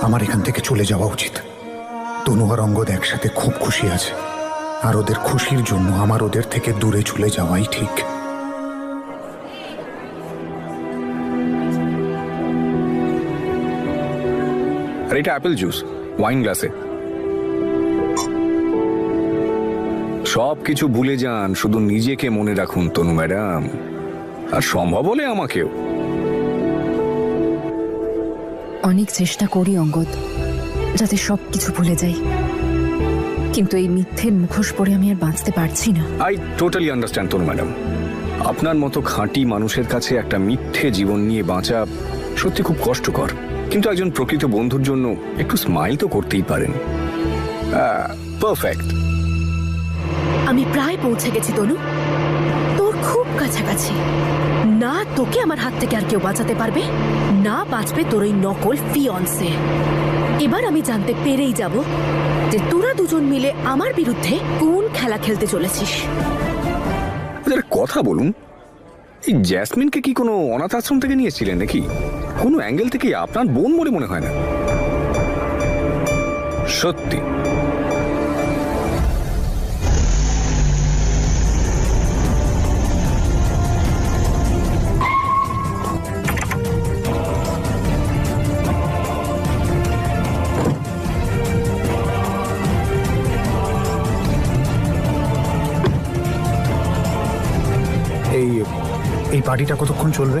আমার এখান থেকে চলে যাওয়া উচিত। তনু আর অঙ্গদ একসাথে খুব খুশি আছে, আর ওদের খুশির জন্য আমার ওদের থেকে দূরে চলে যাওয়াই ঠিক। আর এটা অ্যাপেল জুস, ওয়াইন গ্লাসে। সব কিছু ভুলে যান, শুধু নিজেকে মনে রাখুন তনু ম্যাডাম, আর সম্ভব হলে আমাকেও। অনেক চেষ্টা করি অঙ্গদ, যাতে সবকিছু ভুলে যাই, কিন্তু এই মিথ্যের মুখোশ পরে আমি আর বাঁচতে পারছি না। I totally understand Tanu madam. আপনার মতো খাঁটি মানুষের কাছে একটা মিথ্যে জীবন নিয়ে বাঁচা সত্যি খুব কষ্টকর, কিন্তু একজন প্রকৃত বন্ধুর জন্য একটু স্মাইল তো করতেই পারেন। পারফেক্ট। আমি প্রায় পৌঁছে গেছি তনু, তোর খুব কাছাকাছি। না তোকে আমার হাত থেকে আর কেউ বাঁচাতে পারবে, না বাঁচবে তোর ওই নকল ফিয়ন্সে। এবার আমি জানতে পেরেই যাব যে তোরা দুজন মিলে আমার বিরুদ্ধে কোন খেলা খেলতে চলেছিস। কথা বলুন, এই জ্যাসমিনকে কি কোনো অনাথ আশ্রম থেকে নিয়েছিলেন নাকি? কোনো অ্যাঙ্গেল থেকে আপনার বোন বলে মনে হয় না। সত্যি এই পার্টিটা কতক্ষণ চলবে?